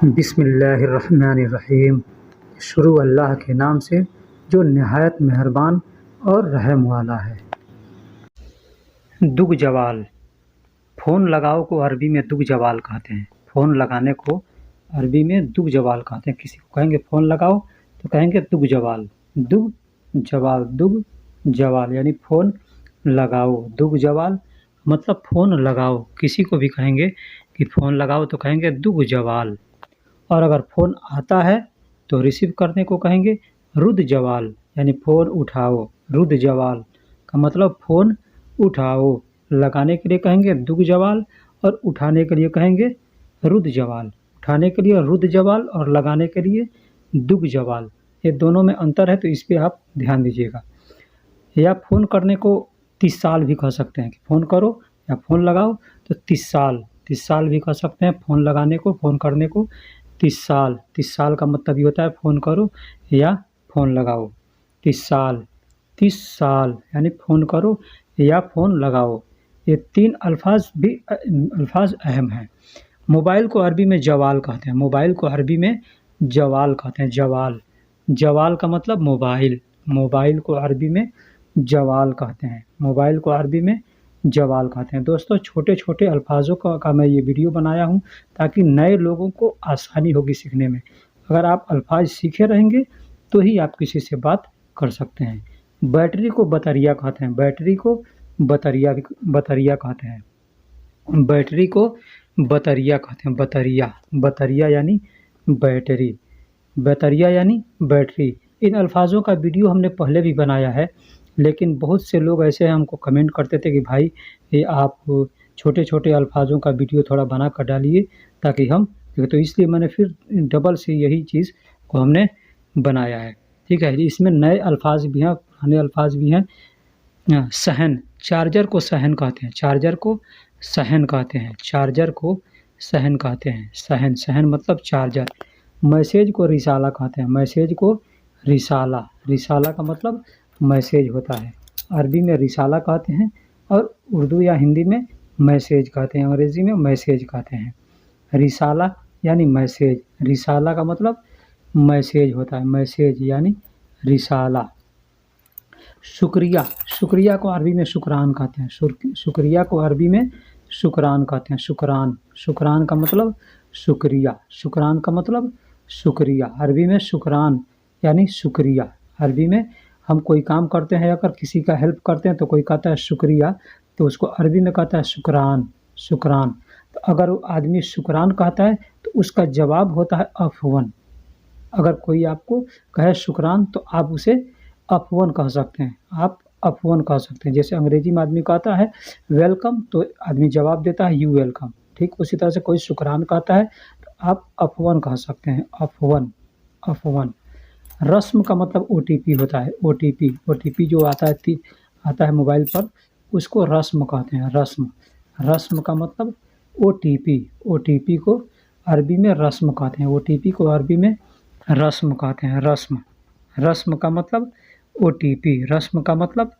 बिस्मिल्लाहिर्रहमानिर्रहीम। शुरू अल्लाह के नाम से जो नहायत मेहरबान और रहम वाला है। दुग जवाल। फ़ोन लगाओ को अरबी में दुग जवाल कहते हैं। फ़ोन लगाने को अरबी में दुग जवाल कहते हैं। किसी को कहेंगे फ़ोन लगाओ तो कहेंगे दुग जवाल। दुग जवाल, दुग जवाल यानी फ़ोन लगाओ। दुग जवाल मतलब फ़ोन लगाओ। किसी को भी कहेंगे कि फ़ोन लगाओ तो कहेंगे दुग जवाल। और अगर फ़ोन आता है तो रिसीव करने को कहेंगे रुद जवाल यानी फ़ोन उठाओ। रुद जवाल का मतलब फ़ोन उठाओ। लगाने के लिए कहेंगे दुग जवाल और उठाने के लिए कहेंगे रुद जवाल। उठाने के लिए रुद जवाल और लगाने के लिए दुग जवाल। ये दोनों में अंतर है, तो इस पे आप ध्यान दीजिएगा। या फ़ोन करने को 30 साल भी कह सकते हैं कि फ़ोन करो या फ़ोन लगाओ तो 30 साल भी कह सकते हैं। फ़ोन लगाने को, फ़ोन करने को 30 साल का मतलब ये होता है फ़ोन करो या फ़ोन लगाओ। 30 साल यानी फ़ोन करो या फ़ोन लगाओ। ये 3 अल्फाज अहम हैं। मोबाइल को अरबी में जवाल कहते हैं। मोबाइल को अरबी में जवाल कहते हैं। जवाल, जवाल का मतलब मोबाइल। मोबाइल को अरबी में जवाल कहते हैं। मोबाइल को अरबी में जवाल कहते हैं। दोस्तों, छोटे छोटे अल्फाजों का मैं ये वीडियो बनाया हूँ ताकि नए लोगों को आसानी होगी सीखने में। अगर आप अल्फाज सीखे रहेंगे तो ही आप किसी से बात कर सकते हैं। बैटरी को बतरिया कहते हैं। बैटरी को बतरिया कहते हैं। बैटरी को बतरिया कहते हैं। बतरिया यानी बैटरी। बतरिया यानी बैटरी। इन अल्फाजों का वीडियो हमने पहले भी बनाया है, लेकिन बहुत से लोग ऐसे हमको कमेंट करते थे कि भाई ये आप छोटे छोटे अल्फाजों का वीडियो थोड़ा बना कर डालिए ताकि हम, तो इसलिए मैंने फिर डबल से यही चीज़ को हमने बनाया है। ठीक है, इसमें नए अल्फाज भी हैं, पुराने अल्फाज भी हैं। सहन, चार्जर को सहन कहते हैं। चार्जर को सहन कहते हैं। चार्जर को सहन कहते हैं। सहन, सहन मतलब चार्जर। मैसेज को रिसाला कहते हैं। मैसेज को रिसाला, रिसाला का मतलब मैसेज होता है। अरबी में रिसाला कहते हैं और उर्दू या हिंदी में मैसेज कहते हैं, अंग्रेज़ी में मैसेज कहते हैं। रिसाला यानी मैसेज। रिसाला का मतलब मैसेज होता है। मैसेज यानी रिसाला। शुक्रिया, शुक्रिया को अरबी में शुक्रान कहते हैं। शुक्रिया को अरबी में शुक्रान कहते हैं। शुक्रान, शुक्रान का मतलब शुक्रिया। शुक्रान का मतलब शुक्रिया। अरबी में शुक्रान यानी शुक्रिया। अरबी में हम कोई काम करते हैं, अगर किसी का हेल्प करते हैं तो कोई कहता है शुक्रिया, तो उसको अरबी में कहता है शुक्रान। शुक्रान। तो अगर वो आदमी शुक्रान कहता है तो उसका जवाब होता है अफ़वन। अगर कोई आपको कहे शुक्रान तो आप उसे अफ़वन कह सकते हैं। आप अफ़वन कह सकते हैं। जैसे अंग्रेजी में आदमी कहता है वेलकम तो आदमी जवाब देता है यू वेलकम। ठीक उसी तरह से कोई शुक्रान कहता है तो आप अफ़वन कह सकते हैं। अफ़वन, अफ़वन। रस्म का मतलब OTP होता है। OTP जो आता है मोबाइल पर, उसको रस्म कहते हैं। रस्म, रस्म का मतलब OTP। OTP को अरबी में रस्म कहते हैं। OTP को अरबी में रस्म कहते हैं। रस्म, रस्म का मतलब OTP। रस्म का मतलब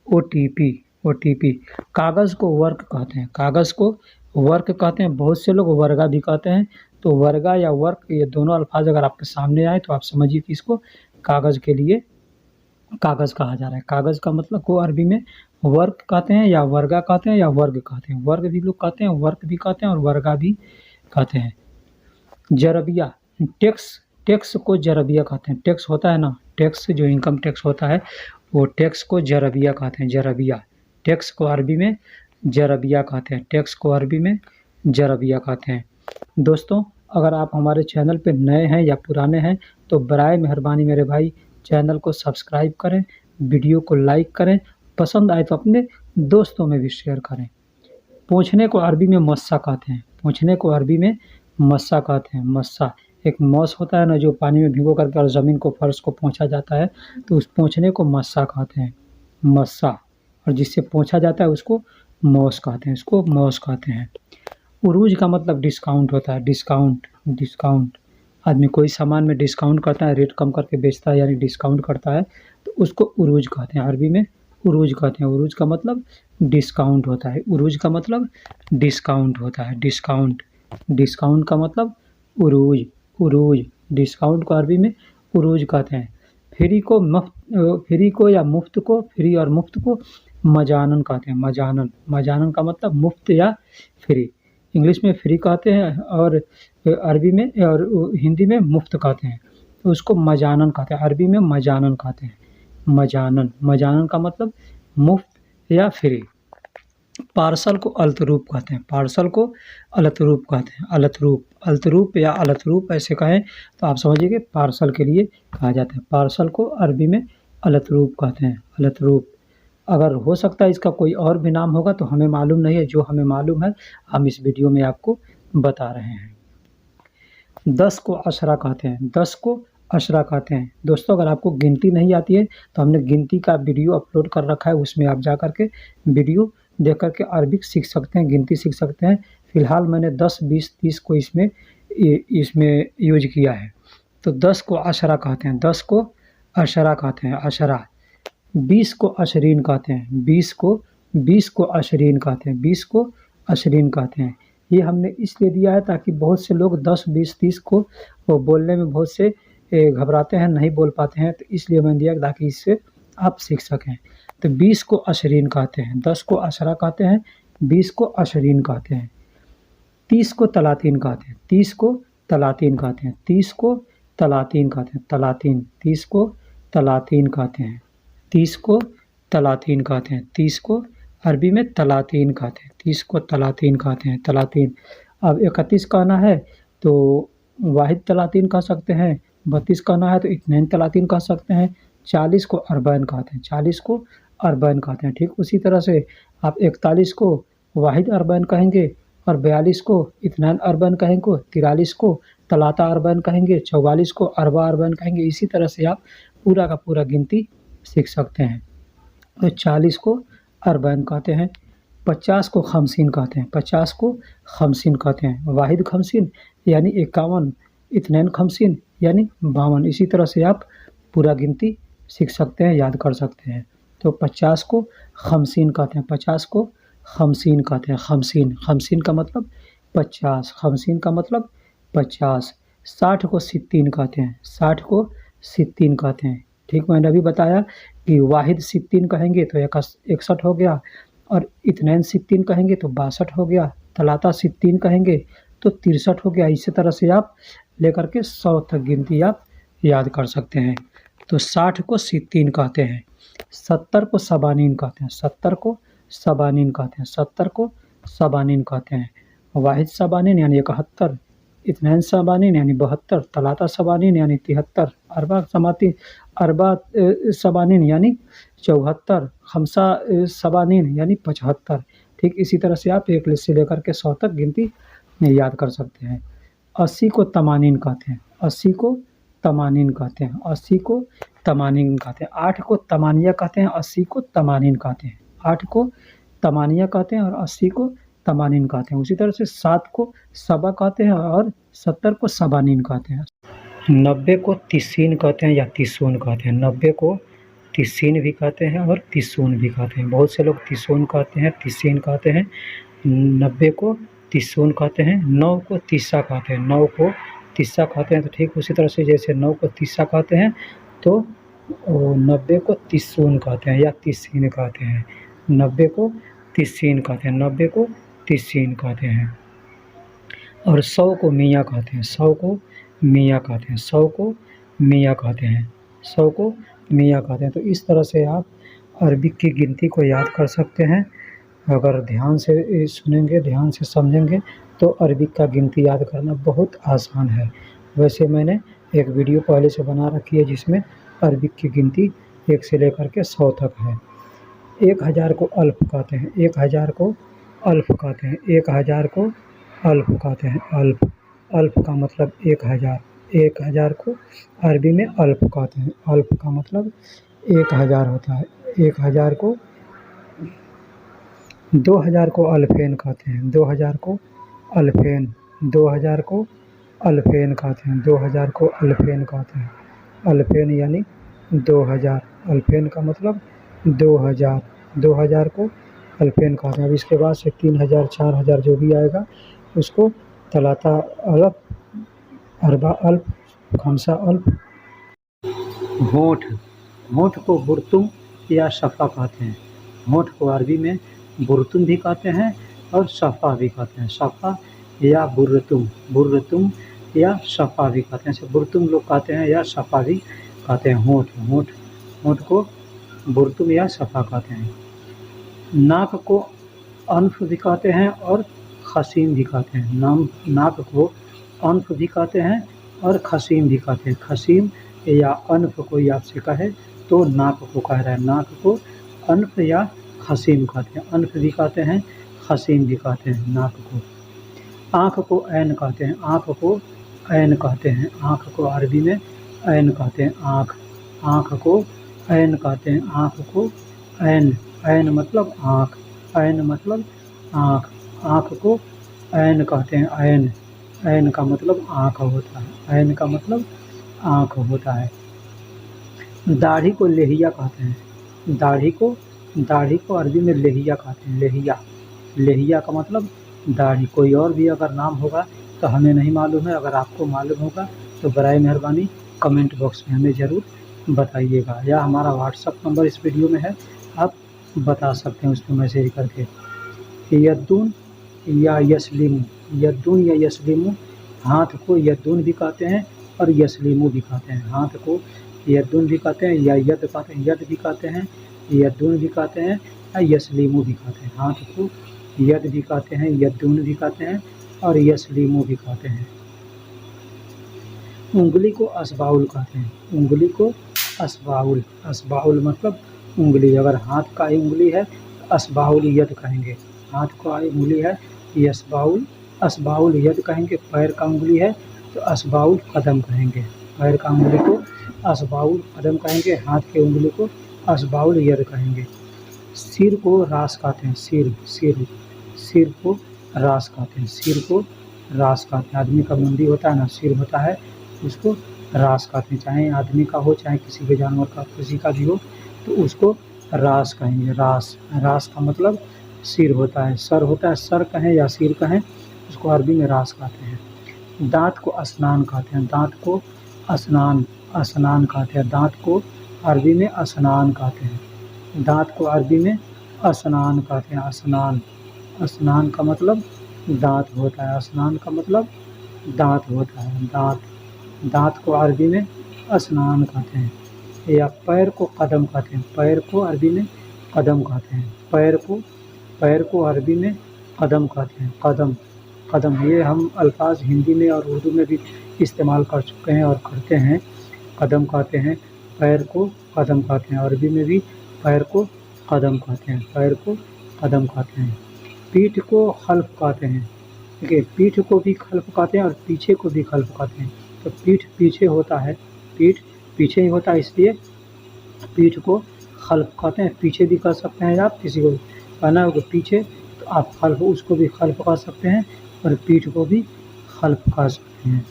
OTP। कागज़ को वर्क कहते हैं। कागज़ को वर्क कहते हैं। बहुत से लोग वर्गा भी कहते हैं। तो वर्गा या वर्क, ये दोनों अल्फाज अगर आपके सामने आए तो आप समझिए कि इसको कागज़ के लिए कागज़ कहा जा रहा है। कागज़ का मतलब को अरबी में वर्क कहते हैं या वर्गा कहते हैं या वर्ग कहते हैं। वर्ग भी लोग कहते हैं, वर्क भी कहते हैं और वर्गा भी कहते हैं। जरबिया, टैक्स को जरबिया कहते हैं। टैक्स होता है ना, टैक्स जो इनकम टैक्स होता है वो टैक्स को जरबिया कहते हैं। जरबिया, टैक्स को अरबी में जरबिया कहते हैं। टैक्स को अरबी में जरबिया कहते हैं। दोस्तों, अगर आप हमारे चैनल पे नए हैं या पुराने हैं तो बराए मेहरबानी मेरे भाई चैनल को सब्सक्राइब करें, वीडियो को लाइक करें, पसंद आए तो अपने दोस्तों में भी शेयर करें। पोंछने को अरबी में मस्सा कहते हैं। पोंछने को अरबी में मस्सा कहते हैं। मस्सा एक मौस होता है ना, जो पानी में भिगो करके और ज़मीन को, फर्श को पोंछा जाता है, तो उस पोंछने को मस्सा कहते हैं। मस्सा। और जिससे पोंछा जाता है उसको मौस कहते हैं। इसको मौस कहते हैं। उरूज का मतलब डिस्काउंट होता है। Discount, discount. आदमी कोई सामान में डिस्काउंट करता है, रेट कम करके बेचता है यानी डिस्काउंट करता है, तो उसको उरूज कहते हैं। अरबी में उरूज कहते हैं। उरूज का मतलब डिस्काउंट होता है। उरूज का मतलब डिस्काउंट होता है। डिस्काउंट, डिस्काउंट का मतलब उरूज। उरूज, डिस्काउंट को अरबी में उरूज कहते हैं। फ्री को या मुफ्त को, फ्री और मुफ्त को मजानन कहते हैं। मजानन, मजानन का मतलब मुफ्त या फ्री। इंग्लिश में फ्री कहते हैं और अरबी में और हिंदी में मुफ्त कहते हैं, तो उसको मजानन कहते हैं। अरबी में मजानन कहते हैं। मजानन, मजानन का मतलब मुफ्त या फ्री। पार्सल को अलतरूप कहते हैं। पार्सल को अलतरूप कहते हैं। अलतरूप, अलतरूप या अलतरूप ऐसे कहें तो आप समझिए कि पार्सल के लिए कहा जाता है। पार्सल को अरबी में अलतरूप कहते हैं। अलतरूप। अगर हो सकता है इसका कोई और भी नाम होगा तो हमें मालूम नहीं है, जो हमें मालूम है हम इस वीडियो में आपको बता रहे हैं। 10 को अशरा कहते हैं। 10 को अशरा कहते हैं। दोस्तों अगर आपको गिनती नहीं आती है तो हमने गिनती का वीडियो अपलोड कर रखा है, उसमें आप जा कर के वीडियो देख कर के अरबिक सीख सकते हैं, गिनती सीख सकते हैं। फ़िलहाल मैंने 10, 20, 30 को इसमें यूज किया है। तो 10 को अशरा कहते हैं। 10 को अशरा कहते हैं। अशरा। 20 को अशरीन कहते हैं। 20 को अशरीन कहते हैं। 20 को अशरीन कहते हैं। ये हमने इसलिए दिया है ताकि बहुत से लोग 10, 20, 30 को वो बोलने में बहुत से घबराते हैं, नहीं बोल पाते हैं, तो इसलिए मैंने दिया ताकि इससे आप सीख सकें। तो 20 को अशरीन कहते हैं। 10 को अशरा कहते हैं। 20 को अशरीन कहते हैं। 30 को तलातीन कहते हैं। 30 को तलातीन कहते हैं। 30 को तलातीन कहते हैं। तलातीन। 30 को तलातीन कहते हैं। 30 को तलातीन कहते हैं। 30 को अरबी में तलातीन कहते हैं। 30 को तलातीन कहते हैं। तलातीन। अब 31 कहना है तो वाहिद तलातीन कह सकते हैं। 32 कहना है तो इत्नैन तलातीन कह सकते हैं। 40 को अरबैन कहते हैं। 40 को अरबैन कहते हैं। ठीक उसी तरह से आप 41 को वाहिद अरबैन कहेंगे और 42 को इत्नैन अरबैन कहेंगे। 43 को तलाता अरबैन कहेंगे। 44 को अरबा अरबैन कहेंगे। इसी तरह से आप पूरा का पूरा गिनती सीख सकते हैं। तो 40 को अरबैन कहते हैं। 50 को खमसीन कहते हैं। 50 को खमसीन कहते हैं। वाहिद खमसीन यानी 51, इत्नैन खमसीन यानी 52। इसी तरह से आप पूरा गिनती सीख सकते हैं, याद कर सकते हैं। तो 50 को खमसीन कहते हैं। 50 को खमसीन कहते हैं। खमसीन, खमसीन का मतलब 50, खमसीन का मतलब 50। 60 को सित्तीन कहते हैं। 60 को सित्तीन कहते हैं। ठीक मैंने अभी बताया कि वाहिद सित्तीन कहेंगे तो 61 हो गया और इत्नैन सित्तीन कहेंगे तो 62 हो गया। तलाता सित्तीन कहेंगे तो 63 हो गया। इसी तरह से आप लेकर के 100 तक गिनती आप याद कर सकते हैं। तो 60 को सित्तीन कहते हैं। 70 को सबानीन कहते हैं। 70 को सबानीन कहते हैं। 70 को सबानीन कहते हैं। वाहिद सबानीन यानी 71, इत्नैन सबानीन यानी 72, तलाता सबानीन यानी 73, अरबा सबानीन यानी 74, खमसा सबानीन यानी 75। ठीक इसी तरह से आप एक से लेकर के 100 तक गिनती याद कर सकते हैं। 80 को तमानीन कहते हैं। 80 को तमानीन कहते हैं। 80 को तमानीन कहते हैं। 8 को तमानिया कहते हैं। 80 को तमानीन कहते हैं। 8 को तमानिया कहते हैं और 80 को तमानीन कहते हैं। उसी तरह से 7 को सबा कहते हैं और 70 को सबानीन कहते हैं। 90 को तिस्सीन कहते हैं या तिस्सून कहते हैं। 90 को तिस्सीन भी कहते हैं और तिस्सून भी कहते हैं। बहुत से लोग तिस्सून कहते हैं, तिस्सीन कहते हैं। 90 को तिस्सून कहते हैं। 9 को तिस्सा कहते हैं। 9 को तिस्सा कहते हैं। तो ठीक उसी तरह से जैसे 9 को तिस्सा कहते हैं तो 90 को तिस्सून कहते हैं या तिस्सीन कहते हैं। 90 को तिस्सीन कहते हैं। 90 को तिस्सीन कहते हैं। और 100 को मियाँ कहते हैं। 100 को मियाँ कहते हैं। 100 को मियाँ कहते हैं। 100 को मियाँ कहते हैं। तो इस तरह से आप अरबिक की गिनती को याद कर सकते हैं। अगर ध्यान से सुनेंगे, ध्यान से समझेंगे तो अरबिक का गिनती याद करना बहुत आसान है। वैसे मैंने एक वीडियो पहले से बना रखी है जिसमें अरबिक की गिनती 1 से लेकर के 100 तक है। 1000 को अल्फ कहते हैं। 1000 को अल्फ कहते हैं। 1000 को अल्फ कहते हैं। अल्फ, अल्फ का मतलब 1000। 1000 को अरबी में अल्फ कहते हैं। अल्फ का मतलब 1000 होता है। 1000 को 2000 को अल्फेन कहते हैं। 2000 को अल्फेन, 2000 को अल्फेन कहते हैं। 2000 को अल्फेन कहते हैं। अल्फेन यानी 2000। अल्फेन का मतलब 2000। 2000 को अल्फेन कहते हैं। अब इसके बाद से 3000, 4000 जो भी आएगा उसको तलाता अल्फ अरबा अल्प, खमसा अल्प। होंठ, होंठ को बुर्तुम या शफ़ा कहते हैं। होंठ को अरबी में बुर्तुम भी कहते हैं और शफ़ा भी कहते हैं। शफ़ा या बुर्रतुम, बुर्रतुम या शफ़ा भी कहते हैं। जैसे बुर्तुम लोग कहते हैं या शफ़ा भी कहते हैं। होंठ, होंठ, होंठ को बुर्तुम या शफ़ा कहते हैं। नाक को अनफ भी कहते हैं और खसीम भी कहते हैं। नाक को अनफ भी कहते हैं और खसीम भी कहते हैं। खसीम या अनफ कोई आपसे कहे तो नाक को कह रहा है। नाक को अनफ या खसीम कहते हैं। अनफ भी कहते हैं, खसीम भी कहते हैं नाक को। आँख को ऐन कहते हैं। आँख को ऐन कहते हैं। आँख को अरबी में ऐन कहते हैं। आँख, आँख को ऐन कहते हैं। आँख को ऐन, ऐन मतलब आँख, ऐन मतलब आँख, आँख को ऐन कहते हैं। ऐन, ऐन का मतलब आँख होता है। ऐन का मतलब आँख होता है। दाढ़ी को लेहिया कहते हैं। दाढ़ी को अरबी में लेहिया कहते हैं। लेहिया, लेहिया का मतलब दाढ़ी। कोई और भी अगर नाम होगा तो हमें नहीं मालूम है। अगर आपको मालूम होगा तो बराए मेहरबानी कमेंट बॉक्स में हमें ज़रूर बताइएगा, या हमारा व्हाट्सअप नंबर इस वीडियो में है, आप बता सकते हैं उस पर मैसेज करके। यद्दून या यस्लिमु, यद्दून या यस्लिमु, हाथ को यद्दून भी कहते हैं और यस्लिमु भी कहते हैं। हाथ को यद्दून भी कहते हैं या यद कहते हैं, यद भी कहते हैं, यद्दून भी कहते हैं या यस्लिमु भी कहते हैं। हाथ को यद भी कहते हैं, यद्दून भी कहते हैं और यस्लिमु भी कहते हैं। उंगली को असबाउल कहते हैं। उंगली को असबाउल, असबाउल मतलब उंगली। अगर हाथ का उंगली है तो असबाउल यद कहेंगे। हाथ का उंगली है ये असबाउल, असबाउल यद कहेंगे। पैर का उंगली है तो असबाउल कदम कहेंगे। पैर का उंगली को असबाउल कदम कहेंगे। हाथ के उंगली को असबाउल यद कहेंगे। सिर को रास कहते हैं। सिर, सिर, सिर को रास कहते हैं। सिर को रास कहते हैं। आदमी का मुंडी होता है ना, सिर होता है, उसको रास कहते हैं। चाहे आदमी का हो चाहे किसी भी जानवर का, किसी का भी हो तो उसको रास कहेंगे। रास, रास का मतलब सिर होता है। सर होता है, सर कहें या सिर कहें, उसको अरबी में रास कहते हैं। दांत को अस्नान कहते हैं। दांत को अस्नान, अस्नान कहते हैं। दांत को अरबी में अस्नान कहते हैं। दांत को अरबी में अस्नान कहते हैं। अस्नान, अस्नान का मतलब दांत होता है। स्नान का मतलब दांत होता है। दांत, दांत को अरबी में अस्नान कहते हैं। या पैर को कदम कहते हैं। पैर को अरबी में कदम कहते हैं। पैर को, पैर को अरबी में कदम कहते हैं। कदम, कदम, ये हम अल्फाज हिंदी में और उर्दू में भी इस्तेमाल कर चुके हैं और करते हैं। कदम कहते हैं, पैर को कदम कहते हैं। अरबी में भी पैर को कदम कहते हैं। पैर को कदम कहते हैं। पीठ को खल्फ कहते हैं। देखिए, पीठ को भी खल्फ कहते हैं और पीछे को भी खल्फ कहते हैं। तो पीठ पीछे होता है, पीठ पीछे ही होता है, इसलिए पीठ को खल्फ कहते हैं। पीछे भी कह सकते हैं आप, किसी को कहना हो कि पीछे तो आप खल्फ, उसको भी खल्फ कह सकते हैं और पीठ को भी खल्फ कह सकते हैं।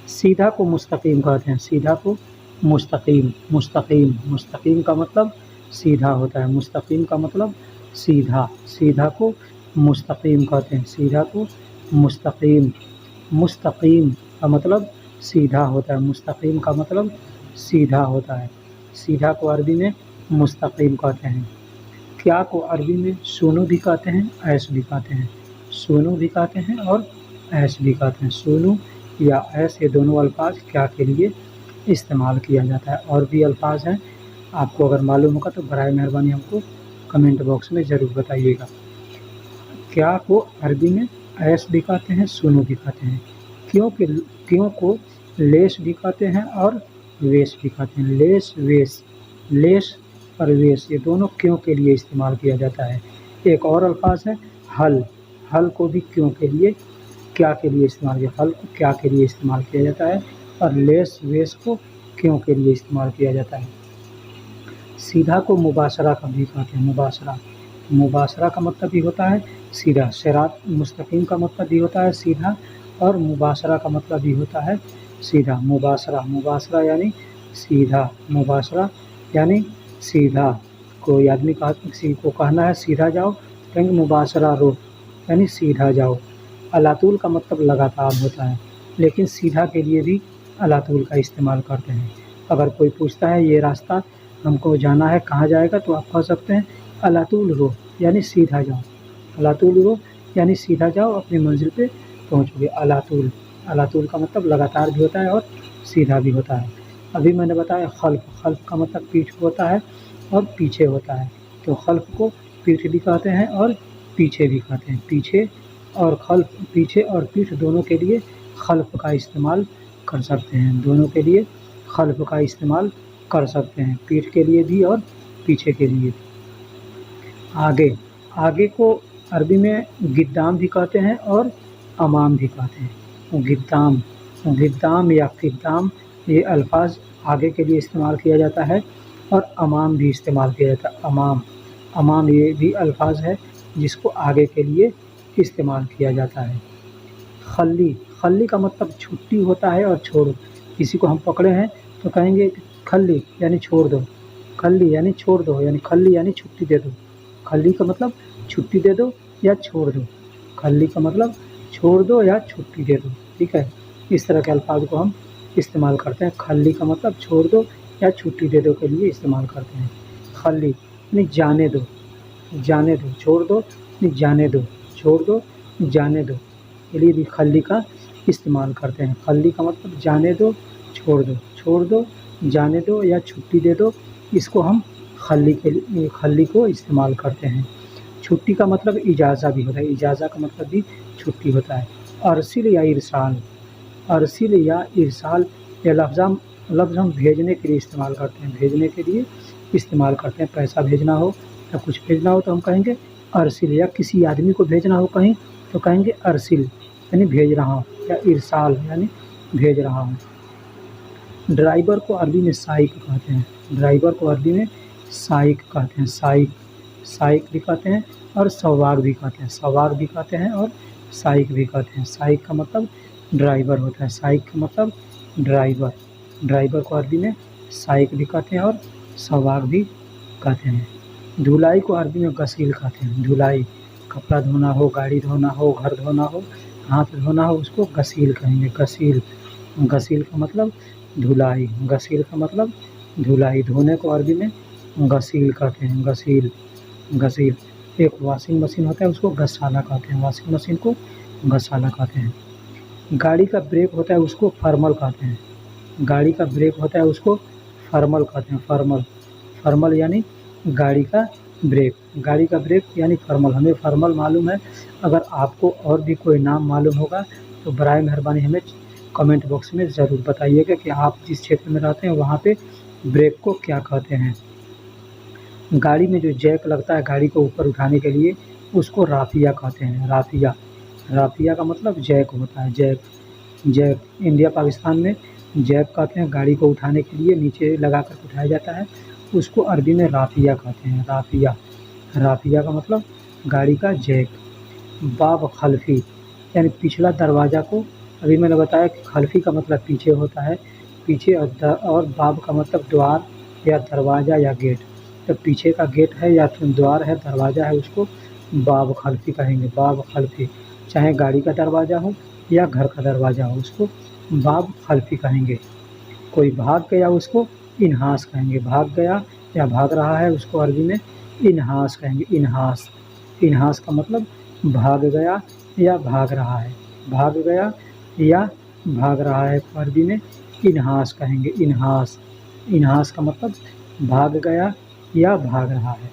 सीधा को मुस्तकीम कहते हैं। सीधा को मुस्तकीम, मुस्तकीम, मुस्तकीम का मतलब सीधा होता है। मुस्तकीम का मतलब सीधा, सीधा को मुस्तकीम कहते हैं। सीधा को मुस्तकीम, मुस्तकीम का मतलब सीधा होता है। मुस्तकीम का मतलब सीधा होता है। सीधा को अरबी में मुस्तकीम कहते हैं। क्या को अरबी में सोनू भी कहते हैं, ऐश भी कहते हैं। सोनू भी कहते हैं और ऐश भी कहते हैं। सोनू या ऐश, ये दोनों अल्फाज क्या के लिए इस्तेमाल किया जाता है। और भी अल्फाज हैं, आपको अगर मालूम होगा तो बराए मेहरबानी हमको कमेंट बॉक्स में ज़रूर बताइएगा। क्या को अरबी में ऐश भी कहते हैं, सोनू भी कहते हैं। क्यों के, क्यों को लेश भी कहते हैं और वेश भी कहते हैं। लेश, वेश, लेश और वेश, ये दोनों क्यों के लिए इस्तेमाल किया जाता है। एक और अल्फाज है हल, हल को भी क्यों के लिए, क्या के लिए इस्तेमाल किया, हल को क्या के लिए इस्तेमाल किया जाता है और लेश, वेश को क्यों के लिए इस्तेमाल किया जाता है। सीधा को मुबाशरा का भी कहते हैं। मुबाशरा, मुबाशरा का मतलब भी होता है सीधा। सिरात मुस्तकीम का मतलब भी होता है सीधा और मुबाशरा का मतलब भी होता है सीधा। मुबाशरा, मुबाशरा यानी सीधा, मुबाशरा यानी सीधा। कोई आदमी का किसी को कहना है सीधा जाओ, कहेंगे मुबाशरा रो, यानी सीधा जाओ। अलातुल का मतलब लगातार होता है। लेकिन सीधा के लिए भी अलातूल का इस्तेमाल करते हैं। अगर कोई पूछता है ये रास्ता हमको जाना है, कहाँ जाएगा, तो आप कह सकते हैं अलातूल रो, यानी सीधा जाओ। अलातूल रो यानी सीधा जाओ, अपनी मंजिल पे पहुँचोगे। अलातूल, अलातूल का मतलब लगातार भी होता है और सीधा भी होता है। अभी मैंने बताया खल्फ, खल्फ का मतलब पीठ होता है और पीछे होता है। तो खल्फ को पीठ भी कहते हैं और पीछे भी कहते हैं। पीछे और खल्फ, पीछे और पीठ दोनों के लिए खल्फ का इस्तेमाल कर सकते हैं। दोनों के लिए खल्फ का इस्तेमाल कर सकते हैं, पीठ के लिए भी और पीछे के लिए। आगे, आगे को अरबी में गिद्दाम भी कहते हैं और अमाम भी कहते हैं। गिद्दाम, गिद्दाम या क़िद्दाम ये अल्फाज आगे के लिए इस्तेमाल किया जाता है और अमाम भी इस्तेमाल किया जाता है। अमाम, अमाम ये भी अल्फाज है जिसको आगे के लिए इस्तेमाल किया जाता है। खल्ली, खल्ली का मतलब छुट्टी होता है और छोड़ो। किसी को हम पकड़े हैं तो कहेंगे खल्ली यानी छोड़ दो, खल्ली यानी छोड़ दो, यानी खल्ली यानी छुट्टी दे दो। खल्ली का मतलब छुट्टी दे दो या छोड़ दो। खल्ली का मतलब छोड़ दो या छुट्टी दे दो, ठीक है। इस तरह के अल्फाज को हम इस्तेमाल करते हैं। खल्ली का मतलब छोड़ दो या छुट्टी दे दो के लिए इस्तेमाल करते हैं। खल्ली यानी जाने दो, जाने दो, छोड़ दो यानी जाने दो, छोड़ दो, जाने दो के लिए भी खल्ली का इस्तेमाल करते हैं। खल्ली का मतलब जाने दो, छोड़ दो, छोड़ दो, जाने दो या छुट्टी दे दो, इसको हम खल्ली के लिए, खल्ली को इस्तेमाल करते हैं। छुट्टी का मतलब इजाज़ा भी होता है, इजाज़ा का मतलब भी छुट्टी होता है। अरसिल या इरसाल, अरसिल या इरसाल ये लफ्ज़ हम भेजने के लिए इस्तेमाल करते हैं, भेजने के लिए इस्तेमाल करते हैं। पैसा भेजना हो या कुछ भेजना हो तो हम कहेंगे अरसिल, या किसी आदमी को भेजना हो कहीं तो कहेंगे अरसिल यानी भेज रहा हूँ, या इरसाल यानी भेज रहा हूँ। ड्राइवर को अरबी में साइक कहते हैं, ड्राइवर को अरबी में साइक कहते हैं। साइक, साइक भी कहते हैं और सवाक भी कहते हैं, सवाक भी कहते हैं और साइक भी कहते हैं। साइक का मतलब ड्राइवर होता है, साइक का मतलब ड्राइवर। ड्राइवर को अरबी में साइक भी कहते हैं और सवाक भी कहते हैं। धुलाई को अरबी में गसील कहते हैं। धुलाई, कपड़ा धोना हो, गाड़ी धोना हो, घर धोना हो, हाथ धोना हो, उसको गसील कहेंगे। गसील, गसील का मतलब धुलाई, गसील का मतलब धुलाई। धोने को अरबी में गसील कहते हैं। गसील, गसील। एक वॉशिंग मशीन होता है उसको गसाला कहते हैं, वॉशिंग मशीन को गसाला कहते हैं। गाड़ी का ब्रेक होता है उसको फर्मल कहते हैं। गाड़ी का ब्रेक होता है उसको फर्मल कहते हैं। फर्मल, फर्मल यानी गाड़ी का ब्रेक, गाड़ी का ब्रेक यानी फर्मल। हमें फर्मल मालूम है, अगर आपको और भी कोई नाम मालूम होगा तो बराए मेहरबानी हमें कमेंट बॉक्स में ज़रूर बताइएगा कि आप जिस क्षेत्र में रहते हैं वहाँ पे ब्रेक को क्या कहते हैं। गाड़ी में जो जैक लगता है गाड़ी को ऊपर उठाने के लिए उसको राफिया कहते हैं। राफिया, राफिया का मतलब जैक होता है। जैक, जैक इंडिया पाकिस्तान में जैक कहते हैं, गाड़ी को उठाने के लिए नीचे लगा कर उठाया जाता है, उसको अरबी में राफिया कहते हैं। राफिया, राफिया का मतलब गाड़ी का जैक। बाब खल्फी यानी पिछला दरवाज़ा को, अभी मैंने बताया कि खल्फी का मतलब पीछे होता है, पीछे, और बाब का मतलब द्वार या दरवाज़ा या गेट। तो पीछे का गेट है या फिर द्वार है, दरवाज़ा है, उसको बाब खल्फी कहेंगे। बाब खल्फी, चाहे गाड़ी का दरवाज़ा हो या घर का दरवाज़ा हो, उसको बाब खल्फी कहेंगे। कोई भाग गया उसको इन्हास कहेंगे। भाग गया या भाग रहा है उसको अरबी में इन्हास कहेंगे। इन्हास, इन्हास का मतलब भाग गया या भाग रहा है। भाग गया या भाग रहा है तो अरबी में इन्हास कहेंगे। इन्हास, इन्हास का मतलब भाग गया या भाग रहा है।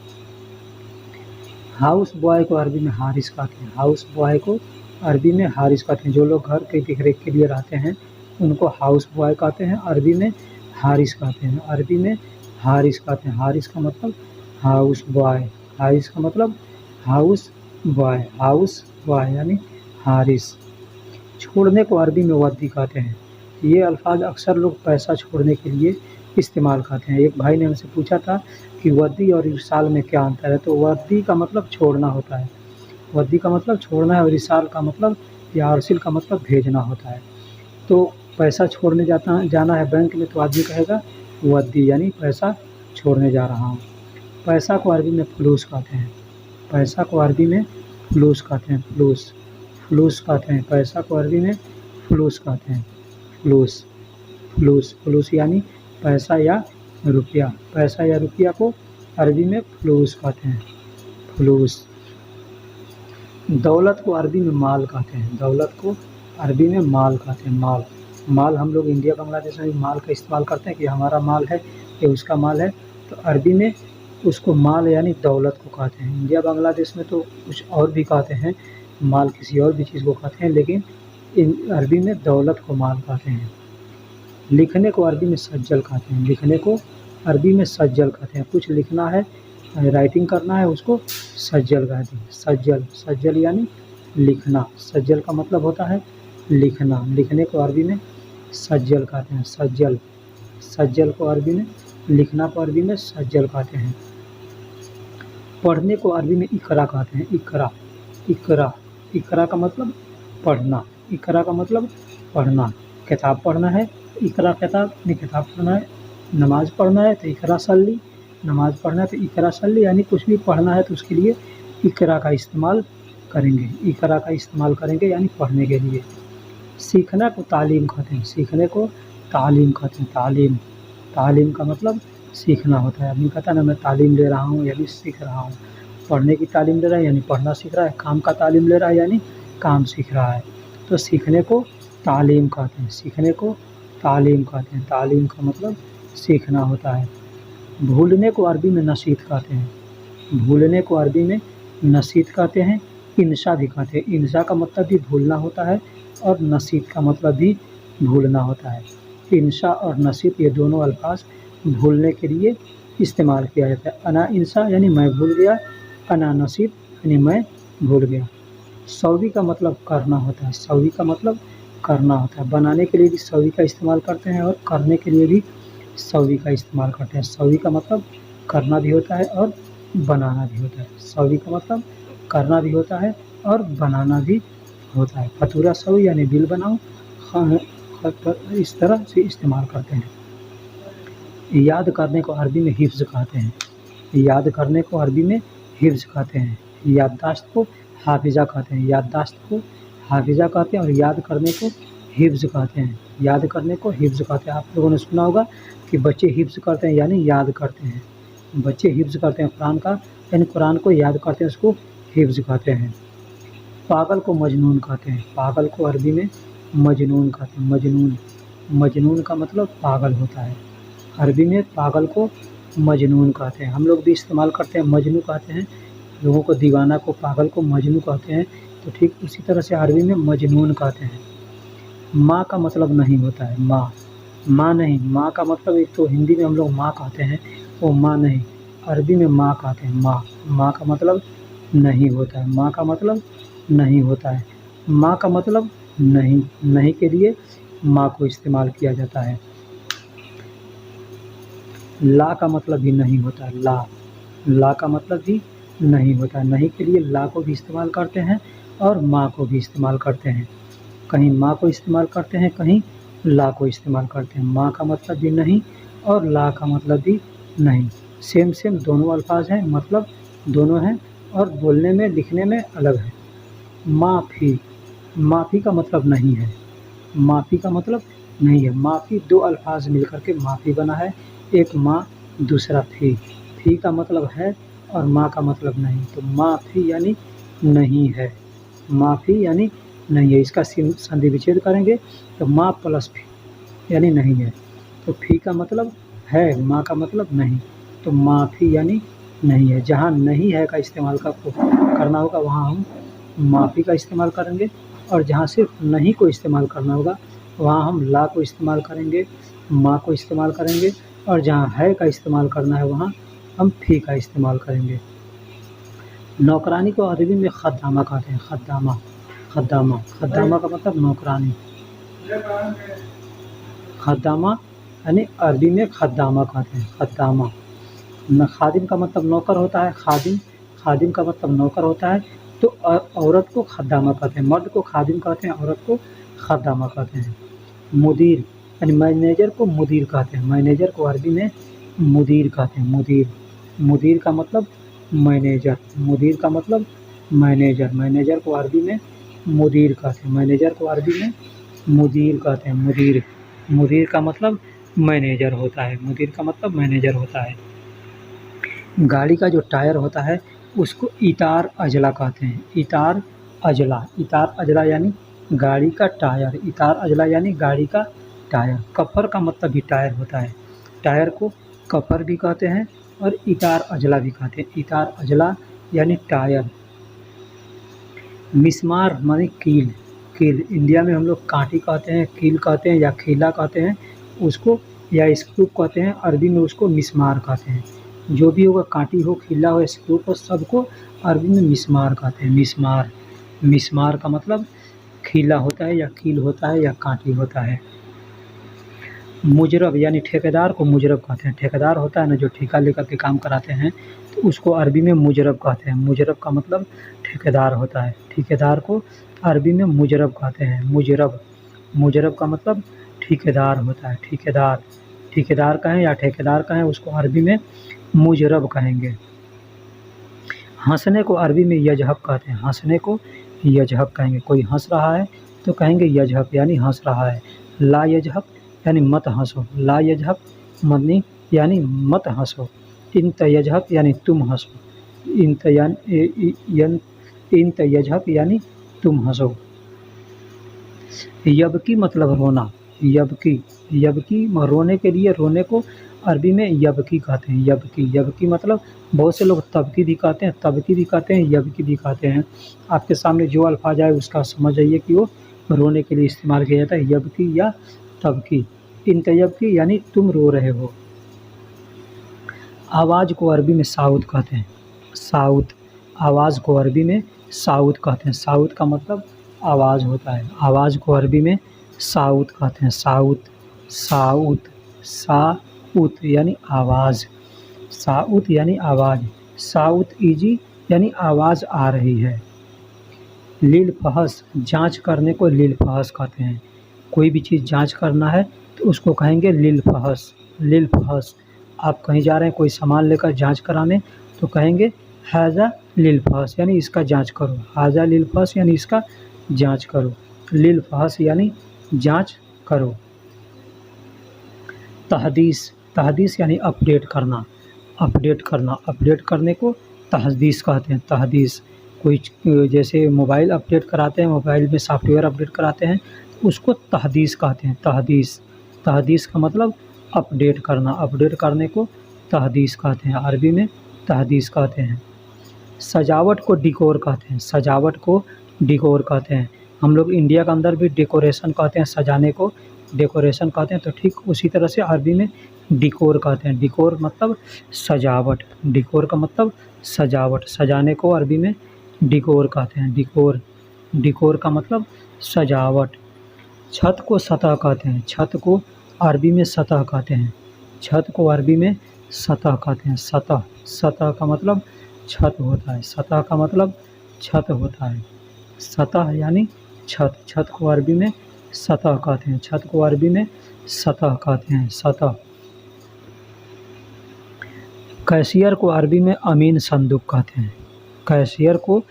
हाउस बॉय को अरबी में हारिस कहते हैं। हाउस बॉय को अरबी में हारिस कहते हैं। जो लोग घर के देख रेख के लिए रहते हैं उनको हाउस बॉय कहते हैं, अरबी में हारिस कहते हैं। अरबी में हारिस कहते हैं। हारिस का मतलब हाउस बॉय, हारिस का मतलब हाउस बॉय, हाउस बॉय यानी हारिस। छोड़ने को अरबी में वद्दी कहते हैं। ये अल्फाज अक्सर लोग पैसा छोड़ने के लिए इस्तेमाल करते हैं। एक भाई ने हमसे पूछा था कि वद्दी और इरसाल में क्या अंतर है, तो वद्दी का मतलब छोड़ना होता है, वद्दी का मतलब छोड़ना है, और इरसाल का मतलब या अरसिल का मतलब भेजना होता है। तो पैसा छोड़ने जाना है बैंक में तो आदमी कहेगा वद्दी यानी पैसा छोड़ने जा रहा हूँ। पैसा को अरबी में फ़लूस कहते हैं। पैसा को अरबी में फ़लूस कहते हैं। फ़लूस, फ़लूस कहते हैं। पैसा को अरबी में फ्लूस कहते हैं। फ्लूस फ्लूस फ्लूस यानी पैसा या रुपया। पैसा या रुपया को अरबी में फ्लूस कहते हैं। फ्लूस। दौलत को अरबी में माल कहते हैं। दौलत को अरबी में माल कहते हैं। माल। माल हम लोग इंडिया बांग्लादेश में भी माल का इस्तेमाल करते हैं कि हमारा माल है, ये उसका माल है, तो अरबी में उसको माल यानी दौलत को कहते हैं। इंडिया बांग्लादेश में तो कुछ और भी कहते हैं, माल किसी और भी चीज़ को कहते हैं, लेकिन अरबी में दौलत को माल कहते हैं। लिखने को अरबी में सज्जल कहते हैं। लिखने को अरबी में सज्जल कहते हैं। कुछ लिखना है, राइटिंग करना है, उसको सज्जल कहते हैं। सज्जल। सज्जल यानी लिखना। सज्जल का मतलब होता है लिखना। लिखने को अरबी में सज्जल कहते हैं। सज्जल। सज्जल को अरबी में, लिखना को अरबी में सज्जल कहते हैं। पढ़ने को अरबी में इकरा कहते हैं। इकरा। इकरा। इकरा का मतलब पढ़ना। इकरा का मतलब पढ़ना। किताब पढ़ना है, इकरा किताब, यानी किताब पढ़ना है। नमाज़ पढ़ना है तो इकरा सल्ली। नमाज़ पढ़ना है तो इकरा सल्ली, यानी कुछ भी पढ़ना है तो उसके लिए इकरा का इस्तेमाल करेंगे। इकरा का इस्तेमाल करेंगे यानी पढ़ने के लिए। सीखना को तालीम कहते हैं। सीखने को तालीम कहते हैं। तालीम। तालीम का मतलब सीखना होता है। आदमी कहता है ना, मैं तालीम ले रहा हूँ यानी सीख रहा हूँ। पढ़ने की तालीम ले रहा है यानी पढ़ना सीख रहा है। काम का तालीम ले रहा है यानी काम सीख रहा है। तो सीखने को तालीम कहते हैं। सीखने को तालीम कहते हैं। तालीम का मतलब सीखना होता है। भूलने को अरबी में नसीत कहते हैं। भूलने को अरबी में नसीत कहते हैं। इंशा भी कहते हैं। इंशा का मतलब भी भूलना होता है और नसीत का मतलब भी भूलना होता है। इंशा और नसीत ये दोनों अल्फाज भूलने के लिए इस्तेमाल किया जाता है। अना इंशा यानी मैं भूल गया, अना नसीत यानी मैं भूल गया। सौवी का मतलब करना होता है। सौवी का मतलब करना होता है। बनाने के लिए भी सौवी का इस्तेमाल करते हैं और करने के लिए भी सौवी का इस्तेमाल करते हैं। सौवी का मतलब करना भी होता है और बनाना भी होता है। सौवी का मतलब करना भी होता है और बनाना भी होता है। फतूरा सौवी यानी बिल बनाओ, इस तरह से इस्तेमाल करते हैं। याद करने को अरबी में हिफ्ज़ कहते हैं। याद करने को अरबी में हिफ्ज़ कहते हैं। याददाश्त को हाफिज़ा कहते हैं। याददाश्त को हाफिज़ा कहते हैं और याद करने को हिफ्ज़ कहते हैं। याद करने को हिफ्ज़ कहते हैं। आप लोगों ने सुना होगा कि बच्चे हिफ्ज़ करते हैं यानी याद करते हैं। बच्चे हिफ्ज़ करते हैं कुरान का, यानी कुरान को याद करते हैं, उसको हिफ्ज़ कहते हैं। पागल को मजनून कहते हैं। पागल को अरबी में मजनून कहते हैं। मजनून। मजनून का मतलब पागल होता है। अरबी में पागल को मजनून कहते हैं। हम लोग भी इस्तेमाल करते हैं, मजनू कहते हैं। लोगों को दीवाना को, पागल को मजनू कहते हैं। तो ठीक उसी तरह से अरबी में मजनून कहते हैं। माँ का मतलब नहीं होता है। माँ। माँ नहीं। माँ का मतलब, एक तो हिंदी में हम लोग माँ कहते हैं, वो माँ नहीं, अरबी में माँ कहते हैं। माँ। माँ का मतलब नहीं होता है। माँ का मतलब नहीं होता है। माँ का मतलब नहीं। नहीं के लिए माँ को इस्तेमाल किया जाता है। ला का मतलब भी नहीं होता है। ला। ला का मतलब भी नहीं होता है। नहीं के लिए ला को भी इस्तेमाल करते हैं और माँ को भी इस्तेमाल करते हैं। कहीं माँ को इस्तेमाल करते हैं, कहीं ला को इस्तेमाल करते हैं। माँ का मतलब भी नहीं और ला का मतलब भी नहीं। सेम सेम दोनों अल्फाज हैं, मतलब दोनों हैं और बोलने में, लिखने में अलग है। माफ़ी। माफ़ी का मतलब नहीं है। माफ़ी का मतलब नहीं है। माफ़ी दो अल्फाज मिल कर के माफ़ी बना है। एक माँ, दूसरा फ़ी। फ़ी का मतलब है और माँ का मतलब नहीं। तो माफ़ी यानी नहीं है। माफ़ी यानी नहीं है। इसका संधि विच्छेद करेंगे तो माँ प्लस फ़ी यानी नहीं है। तो फ़ी का मतलब है, माँ का मतलब नहीं। तो माफ़ी यानी नहीं है। जहाँ नहीं है का इस्तेमाल करना होगा वहाँ हम माफ़ी का इस्तेमाल करेंगे और जहाँ सिर्फ नहीं को इस्तेमाल करना होगा वहाँ हम ला को इस्तेमाल करेंगे, माँ को इस्तेमाल करेंगे और जहाँ है का इस्तेमाल करना है वहाँ हम फ़ी का इस्तेमाल करेंगे। नौकरानी को अरबी में खद्दामा कहते हैं। खद्दामा। खद्दामा। खद्दामा का मतलब नौकरानी। खद्दामा यानी अरबी में खद्दामा कहते हैं। खद्दामा। खादिम का मतलब नौकर होता है। खादिम। खादिम का मतलब नौकर होता है। तो औरत को खद्दामा कहते हैं। मर्द को खादिम कहते हैं, औरत को खद्दामा कहते हैं। मुदीर यानी मैनेजर को मुदीर कहते हैं। मैनेजर को अरबी में मुदीर कहते हैं। मुदीर। मुदीर का मतलब मैनेजर। मुदीर का मतलब मैनेजर। मैनेजर को अरबी में मुदीर कहते हैं। मैनेजर को अरबी में मुदीर कहते हैं, मुदीर। मुदीर का मतलब मैनेजर होता है, मुदीर का मतलब मैनेजर होता है। गाड़ी का जो टायर होता है उसको इतार अजला कहते हैं, इतार अजला। इतार अजला यानी गाड़ी का टायर, इतार अजला यानी गाड़ी का टायर। कफर का मतलब भी टायर होता है, टायर को कफर भी कहते हैं और इतार अजला भी कहते हैं। इतार अजला यानी टायर। मिस्मार माने कील, कील इंडिया में हम लोग कांटी कहते हैं, कील कहते हैं या खीला कहते हैं उसको, या स्क्रू कहते हैं, अरबी में उसको मिस्मार कहते हैं। जो भी होगा, कांटी हो, खीला हो, स्क्रू हो, सबको अरबी में मिस्मार कहते हैं, मिस्मार। मिस्मार का मतलब खीला होता है या कील होता है या कांटी होता है। मुजरब यानी ठेकेदार को मुजरब कहते हैं। ठेकेदार होता है ना जो ठेका लेकर के काम कराते हैं, तो उसको अरबी में मुजरब कहते हैं। मुजरब का मतलब ठेकेदार होता है, ठेकेदार को अरबी में मुजरब कहते हैं। मुजरब, मुजरब का मतलब ठेकेदार होता है, ठेकेदार। ठेकेदार कहें या ठेकेदार कहें, उसको अरबी में मुजरब कहेंगे। हँसने को अरबी में यजहक कहते हैं, हँसने को यजहक कहेंगे। कोई हँस रहा है तो कहेंगे यजहक यानी हँस रहा है। ला यजहक यानी मत हँसो, ला यजहक मनी यानी मत हँसो। इंत यजहक यानी तुम हँसो, इंत इंत यजहक यानी तुम हँसो। यबकी मतलब रोना, यबकी, यबकी रोने के लिए, रोने को अरबी में यबकी कहते हैं, यबकी। यबकी मतलब बहुत से लोग तबकी भी कहते हैं, तबकी भी कहते हैं, यबकी भी कहते हैं। आपके सामने जो अल्फाज आए उसका समझ जाइए कि वो रोने के लिए इस्तेमाल किया जाता है, यबकी या तबकी। इंत यबकी यानी तुम रो रहे हो। आवाज़ को अरबी में साउत कहते हैं, साउत। आवाज़ को अरबी में साउत कहते हैं। साउत का मतलब आवाज़ होता है, आवाज़ को अरबी में साउत कहते हैं, साउत। साउत, साउत यानी आवाज़, साउत यानी आवाज़। साउत इजी यानी आवाज़ आ रही है। लील फहस, जांच करने को लील फहस कहते हैं। कोई भी चीज़ जांच करना है तो उसको कहेंगे लील फहस, लील फहस। आप कहीं जा रहे हैं कोई सामान लेकर जांच कराने तो कहेंगे हाजा लील फहस यानी इसका जांच करो, हाजा लील फहस यानी इसका जांच करो। लील फहस यानी जांच करो। तहदीस, तहदीस यानी अपडेट करना, अपडेट करना। अपडेट करने को तहदीस कहते हैं, तहदीस। कोई जैसे मोबाइल अपडेट कराते हैं, मोबाइल में सॉफ्टवेयर अपडेट कराते हैं तो उसको तहदीस कहते हैं, तहदीस। तहदीस का मतलब अपडेट करना, अपडेट करने को तहदीस कहते हैं, अरबी में तहदीस कहते हैं। सजावट को डिकोर कहते हैं, सजावट को डिकोर कहते हैं। हम लोग इंडिया के अंदर भी डेकोरेशन कहते हैं, सजाने को डेकोरेशन कहते हैं, तो ठीक उसी तरह से अरबी में डिकोर कहते हैं। डिकोर मतलब सजावट, डिकोर का मतलब सजावट। सजाने को अरबी में डिकोर कहते हैं, डिकोर। डिकोर का मतलब सजावट। छत को सतह कहते हैं, छत को अरबी में सतह कहते हैं, छत को अरबी में सतह कहते हैं, सतह। सतह का मतलब छत होता है, सतह का मतलब छत होता है। सतह यानी छत, छत को अरबी में सतह कहते हैं, छत को अरबी में सतह कहते हैं, सतह। कैशियर को अरबी में अमीन संदूक कहते हैं, कैशियर को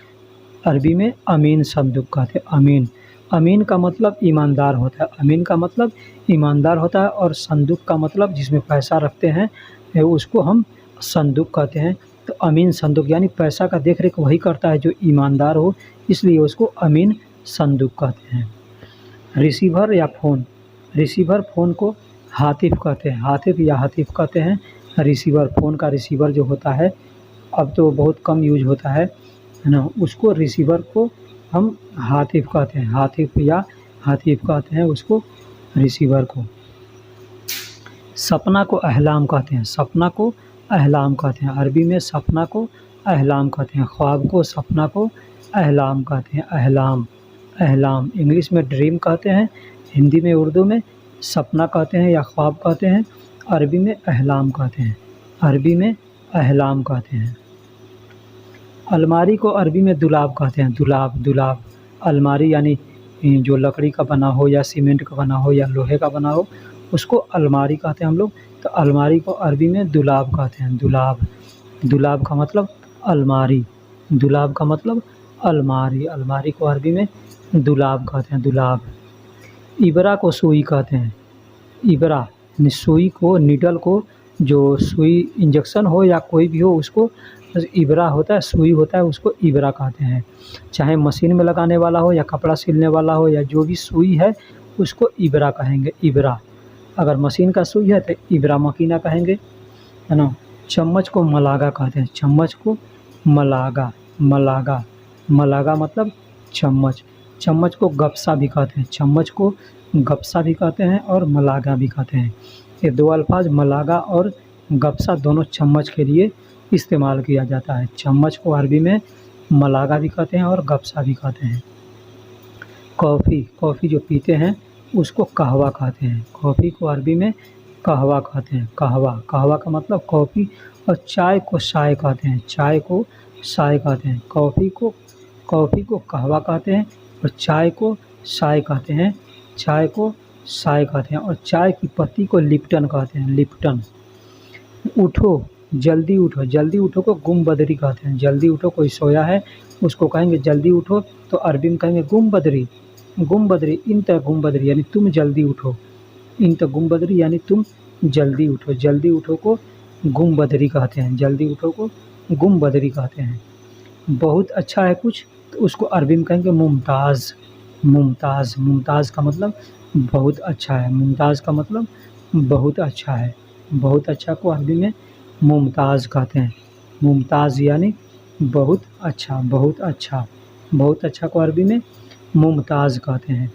अरबी में अमीन संदूक कहते हैं, अमीन। अमीन का मतलब ईमानदार होता है, अमीन का मतलब ईमानदार होता है, और संदूक का मतलब जिसमें पैसा रखते हैं उसको हम संदूक कहते हैं। तो अमीन संदूक यानी पैसा का देख रेख वही करता है जो ईमानदार हो, इसलिए उसको अमीन संदूक कहते हैं। रिसीवर या फ़ोन, रिसीवर फ़ोन को हातिफ कहते हैं, हातिफ या हातिफ कहते हैं। रिसीवर, फ़ोन का रिसीवर जो होता है अब तो बहुत कम यूज होता है ना, उसको रिसीवर को हम हातिफ कहते हैं, हातिफ या हातिफ कहते हैं उसको, रिसीवर को। सपना को अहलाम कहते हैं, सपना को अहलाम कहते हैं, अरबी में सपना को अहलाम कहते हैं। ख्वाब को सपना को अहलाम कहते हैं, अहलाम, अहलाम। इंग्लिश में ड्रीम कहते हैं, हिंदी में उर्दू में सपना कहते हैं या ख्वाब कहते हैं, अरबी में अहलाम कहते हैं, अरबी में अहलाम कहते हैं। अलमारी को अरबी में दुलाब कहते हैं, दुलाब, दुलाब। अलमारी यानी जो लकड़ी का बना हो या सीमेंट का बना हो या लोहे का बना हो उसको अलमारी कहते हैं हम लोग। तो अलमारी को अरबी में दुलाब कहते हैं, दुलाब। दुलाब का मतलब अलमारी, दुलाब का मतलब अलमारी, अलमारी को अरबी में दुलाब कहते हैं, दुलाब। इबरा को सुई कहते हैं। इबरा यानी सुई को, नीडल को, जो सुई इंजेक्शन हो या कोई भी हो उसको इबरा होता है, सुई होता है, उसको इबरा कहते हैं। चाहे मशीन में लगाने वाला हो या कपड़ा सिलने वाला हो या जो भी सुई है उसको इबरा कहेंगे, इबरा। अगर मशीन का सुई है तो इबरा मकीना कहेंगे, है ना। चम्मच को मलागा कहते हैं, चम्मच को मलागा, मलागा, मलागा मतलब चम्मच। चम्मच को गप्सा भी कहते हैं, चम्मच को गप्सा भी कहते हैं और मलागा भी कहते हैं। ये दो अल्फाज मलागा और गप्सा दोनों चम्मच के लिए इस्तेमाल किया जाता है। चम्मच को अरबी में मलागा भी कहते हैं और गप्सा भी कहते हैं। कॉफ़ी, कॉफ़ी जो पीते हैं उसको कहवा कहते हैं। कॉफ़ी को अरबी में कहवा कहते हैं, कहवा। कहवा का मतलब कॉफ़ी। और चाय को चाय कहते हैं, चाय को चाय कहते हैं। कॉफ़ी को कहवा कहते हैं और चाय को चाय कहते हैं, चाय को चाय कहते हैं। और चाय की पत्ती को लिप्टन कहते हैं, लिप्टन। उठो, जल्दी उठो, जल्दी उठो को गुम बदरी कहते हैं। जल्दी उठो, कोई सोया है उसको कहेंगे जल्दी उठो तो अरबी में कहेंगे गुम बदरी, गुम बदरी, इंत गुम बदरी यानी तुम जल्दी उठो, इंत गुम बदरी यानी तुम जल्दी उठो। जल्दी उठो को गुम बदरी कहते हैं, जल्दी उठो को गुम बदरी कहते हैं। बहुत अच्छा है कुछ तो उसको अरबी में कहेंगे मुमताज़, मुमताज़। मुमताज़ का मतलब बहुत अच्छा है, मुमताज़ का मतलब बहुत अच्छा है। बहुत अच्छा को अरबी में मुमताज़ कहते हैं, मुमताज़ यानी बहुत अच्छा, बहुत अच्छा। बहुत अच्छा को अरबी में मुमताज़ कहते हैं।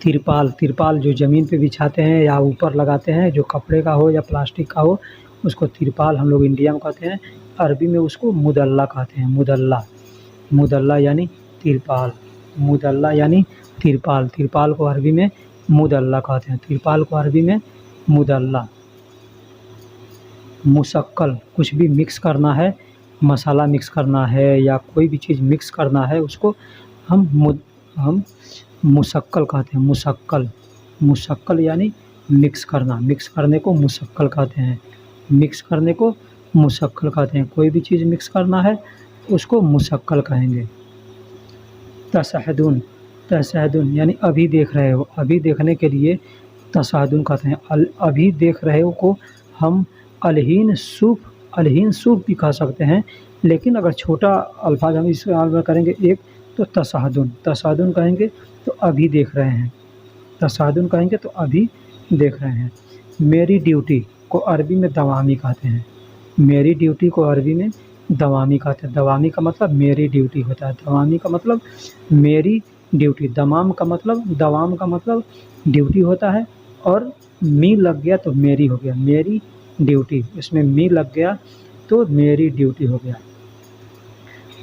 तिरपाल, तिरपाल जो ज़मीन पे बिछाते हैं या ऊपर लगाते हैं, जो कपड़े का हो या प्लास्टिक का हो उसको तिरपाल हम लोग इंडिया में कहते हैं। अरबी में उसको मुदल्ला कहते हैं, मुदल्ला। मुदल्ला यानी तिरपाल, मुदल्ला यानी तिरपाल। तिरपाल को अरबी में मुदल्ला कहते हैं, तिरपाल को अरबी में मुदल्ला। मुशक्कल, कुछ भी मिक्स करना है, मसाला मिक्स करना है या कोई भी चीज़ मिक्स करना है उसको हम मुशक्कल कहते हैं, मुशक्कल। मुशक्कल यानी मिक्स करना, मिक्स करने को मुशक्कल कहते हैं, मिक्स करने को मुशक्कल कहते हैं। कोई भी चीज़ मिक्स करना है उसको मुशक्कल कहेंगे। तशहदुन, तशहदुन यानी अभी देख रहे हो, अभी देखने के लिए तशहदुन कहते हैं। अभी देख रहे हो को हम अलहीन सूफ, अलहीन सूफ भी कह सकते हैं, लेकिन अगर छोटा अल्फाज हम इस्तेमाल में करेंगे एक तो तशहदुन, तशहदुन कहेंगे तो अभी देख रहे हैं, तशहदुन कहेंगे तो अभी देख रहे हैं। मेरी ड्यूटी को अरबी में दवामी कहते हैं, मेरी ड्यूटी को अरबी में दवामी कहते हैं। दवामी का मतलब मेरी ड्यूटी होता है, दवामी का मतलब मेरी ड्यूटी। दमाम का मतलब, दवाम का मतलब ड्यूटी होता है और मी लग गया तो मेरी हो गया, मेरी ड्यूटी। इसमें मी लग गया तो मेरी ड्यूटी हो गया।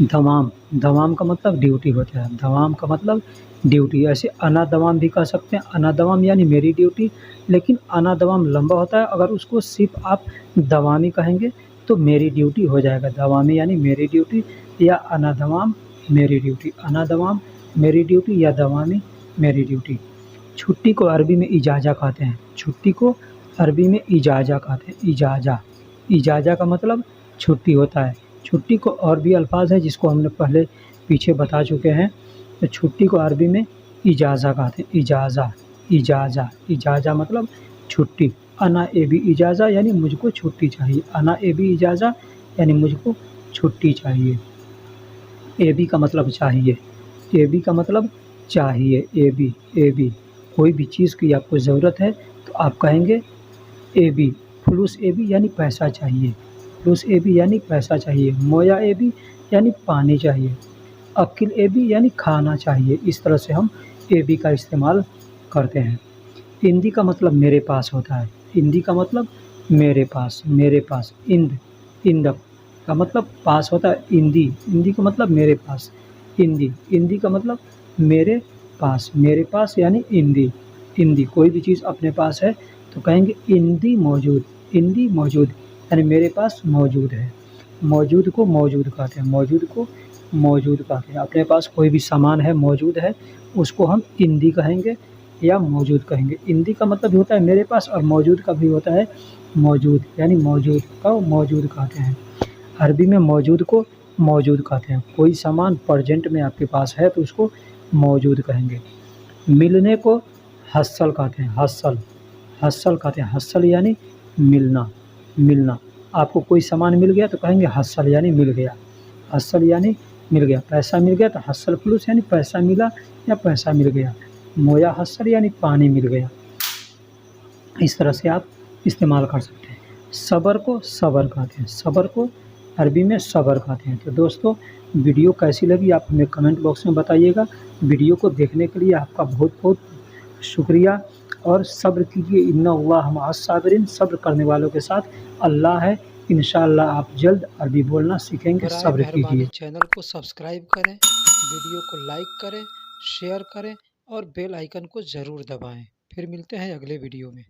दवाम, दवाम का मतलब ड्यूटी होता है, दवाम का मतलब ड्यूटी। ऐसे अना दवाम भी कह सकते हैं, अना दवाम यानी मेरी ड्यूटी, लेकिन अना दवाम लंबा होता है। अगर उसको सिर्फ आप दवामी कहेंगे तो मेरी ड्यूटी हो जाएगा। दवामी यानी मेरी ड्यूटी या अना दवाम मेरी ड्यूटी, अना दवाम मेरी ड्यूटी या दवामी मेरी ड्यूटी। छुट्टी को अरबी में इजाज़ा कहते हैं, छुट्टी को अरबी में इजाज़ा कहते हैं, इजाज़ा। इजाज़ा का मतलब छुट्टी होता है। छुट्टी को और भी अल्फाज है जिसको हमने पहले पीछे बता चुके हैं। तो छुट्टी को अरबी में इजाज़ा कहते हैं, इजाज़ा, इजाज़ा। इजाज़ा मतलब छुट्टी। अना ए बी इजाज़ा यानी मुझको छुट्टी चाहिए, अना ए बी इजाज़ा यानी मुझको छुट्टी चाहिए। ए बी का मतलब चाहिए, ए बी का मतलब चाहिए, ए बी, ए बी। कोई भी चीज़ की आपको ज़रूरत है तो आप कहेंगे ए बी, फ्लूस ए बी यानी पैसा चाहिए, फ्लूस ए बी यानी पैसा चाहिए। मोया ए बी यानी पानी चाहिए, अकिल ए बी यानी खाना चाहिए। इस तरह से हम ए बी का इस्तेमाल करते हैं। इंदी का मतलब मेरे पास होता है, इंदी का मतलब मेरे पास, मेरे पास। इंद, इंद का मतलब पास होता है, इंदी, इंदी का मतलब मेरे पास। इंदी, इंदी का मतलब मेरे पास, मेरे पास यानी इंदी, इंदी। कोई भी चीज़ अपने पास है तो कहेंगे इंदी मौजूद, इंदी मौजूद यानी मेरे पास मौजूद है। मौजूद को मौजूद कहते हैं, मौजूद को मौजूद कहते हैं। अपने पास कोई भी सामान है, मौजूद है, उसको हम इंदी कहेंगे या मौजूद कहेंगे। इंदी का मतलब भी होता है मेरे पास और मौजूद का भी होता है मौजूद, यानी मौजूद का मौजूद कहते हैं। अरबी में मौजूद को मौजूद कहते हैं। कोई सामान प्रेजेंट में आपके पास है तो उसको मौजूद कहेंगे। मिलने को हस्सल कहते हैं, हस्सल, हस्सल कहते हैं, हस्सल यानी मिलना, मिलना। आपको कोई सामान मिल गया तो कहेंगे हस्सल यानी मिल गया, हस्सल यानी मिल गया। पैसा मिल गया तो हस्सल फ्लूस यानी पैसा मिला या पैसा मिल गया। मोया हस्सल यानी पानी मिल गया। इस तरह से आप इस्तेमाल कर सकते हैं। सबर को सबर कहते हैं, सबर को अरबी में सबर कहते हैं। तो दोस्तों, वीडियो कैसी लगी आप हमें कमेंट बॉक्स में बताइएगा। वीडियो को देखने के लिए आपका बहुत बहुत शुक्रिया और सब्र कीजिए। इन्नल्लाह मअस साबिरीन, सब्र करने वालों के साथ अल्लाह है। इंशाअल्लाह आप जल्द अरबी बोलना सीखेंगे। बराए सब्र मेहरबानी कीजिए। चैनल को सब्सक्राइब करें, वीडियो को लाइक करें, शेयर करें और बेल आइकन को ज़रूर दबाएं। फिर मिलते हैं अगले वीडियो में।